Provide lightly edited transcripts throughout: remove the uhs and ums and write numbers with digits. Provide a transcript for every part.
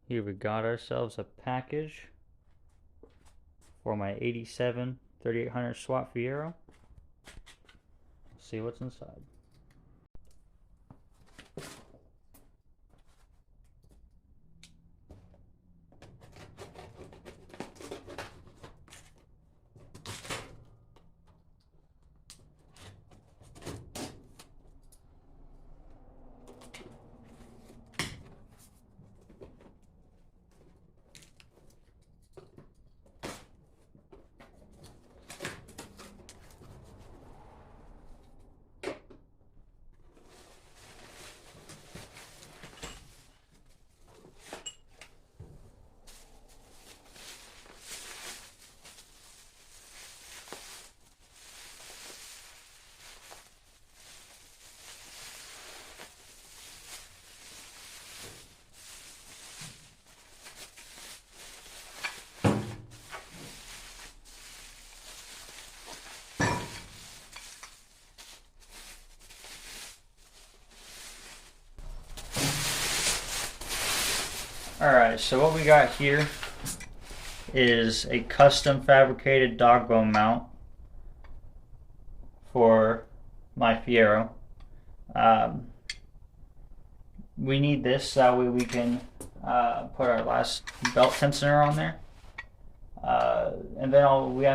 Here we got ourselves a package for my 87 3800 SWAT Fiero. Let's see what's inside. Alright, so what we got here is a custom fabricated DogBone mount for my Fiero. We need this so that way we can put our last belt tensioner on there. And then all we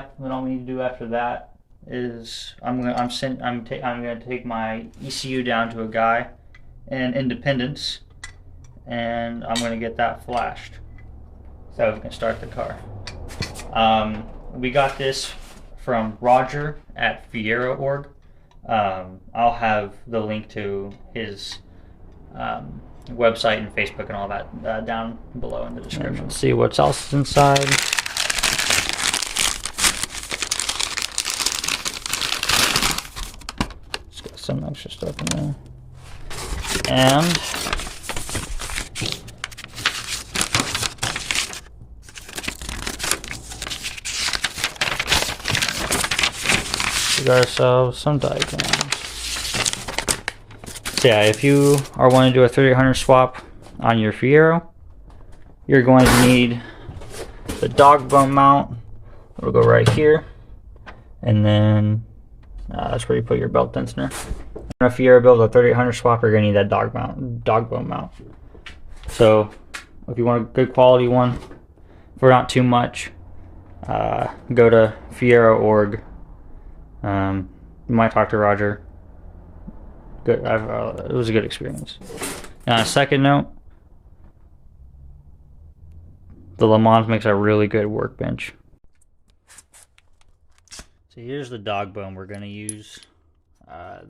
need to do after that is I'm gonna take my ECU down to a guy in Independence, and I'm going to get that flashed so we can start the car. We got this from Roger at Fiero Org. I'll have the link to his website and Facebook and all that down below in the description. Let's see what else is inside. It's got some extra stuff in there. And we got ourselves some diagrams. So yeah, if you are wanting to do a 3800 swap on your Fiero, you're going to need the DogBone mount. It'll go right here, and then that's where you put your belt tensioner. If you're build a 3800 swap, you're gonna need that DogBone mount. So if you want a good quality one for not too much, go to Fiero Org. You might talk to Roger. Good. It was a good experience. Now, on a second note, the Le Mans makes a really good workbench. So here's the DogBone we're gonna use.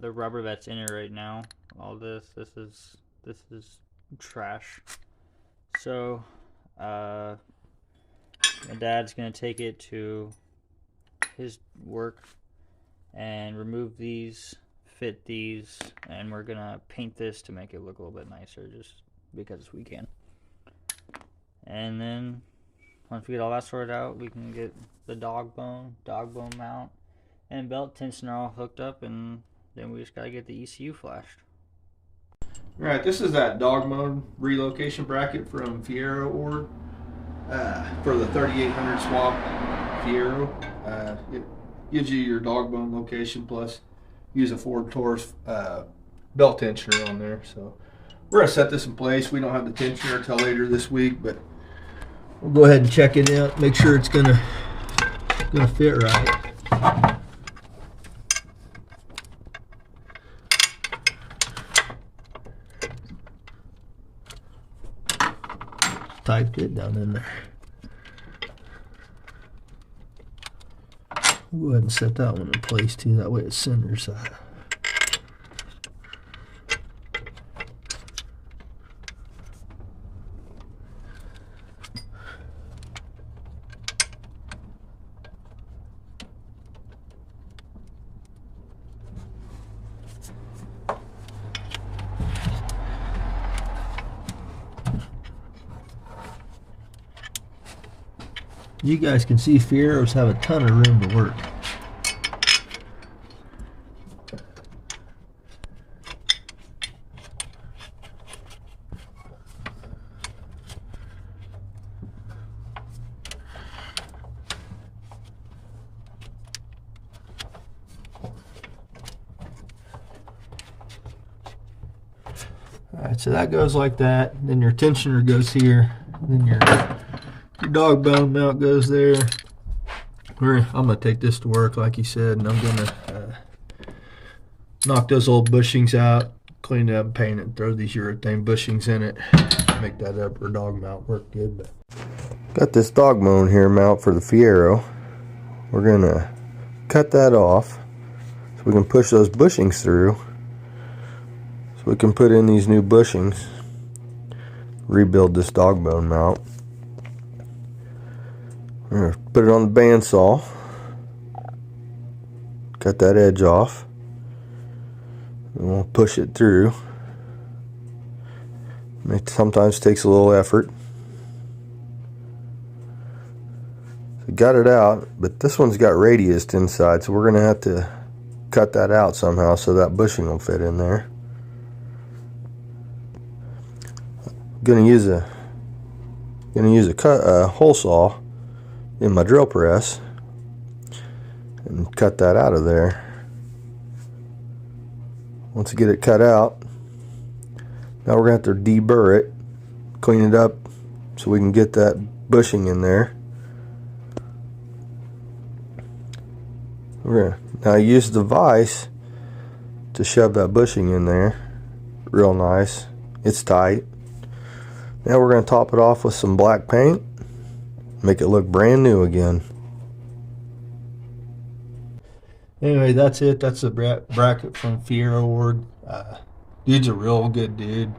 The rubber that's in it right now, all this is trash. So my dad's gonna take it to his work and remove these, fit these, and we're gonna paint this to make it look a little bit nicer, just because we can. And then once we get all that sorted out, we can get the DogBone mount and belt tensioner all hooked up, and then we just gotta get the ECU flashed. Alright, this is that DogBone relocation bracket from Fiero Org for the 3800 swap Fiero. It gives you your DogBone location, plus use a Ford Taurus belt tensioner on there. So we're gonna set this in place. We don't have the tensioner until later this week, but we'll go ahead and check it out, make sure it's gonna fit right. Typed it down in there. We'll go ahead and set that one in place too, that way it centers that. You guys can see Fieros have a ton of room to work. Alright, so that goes like that. Then your tensioner goes here. Then your DogBone mount goes there. I'm going to take this to work like he said, and I'm going to knock those old bushings out, clean it up, paint it, throw these urethane bushings in it, make that upper dog mount work good. But got this DogBone here mount for the Fiero. We're going to cut that off so we can push those bushings through, so we can put in these new bushings, rebuild this DogBone mount. We're going to put it on the bandsaw, cut that edge off, and we'll push it through. It sometimes takes a little effort. So got it out, but this one's got radiused inside, so we're going to have to cut that out somehow so that bushing will fit in there. I'm going to use a hole saw in my drill press and cut that out of there. Once you get it cut out, now we're going to have to deburr it, clean it up so we can get that bushing in there. We're going to now use the vise to shove that bushing in there real nice. It's tight. Now we're going to top it off with some black paint, make it look brand new again. Anyway, that's it. That's the bracket from Fiero Org. Dude's a real good dude.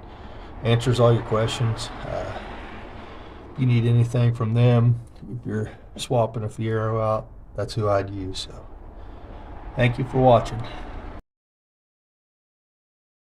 Answers all your questions. You need anything from them, if you're swapping a Fiero out, that's who I'd use. So, thank you for watching.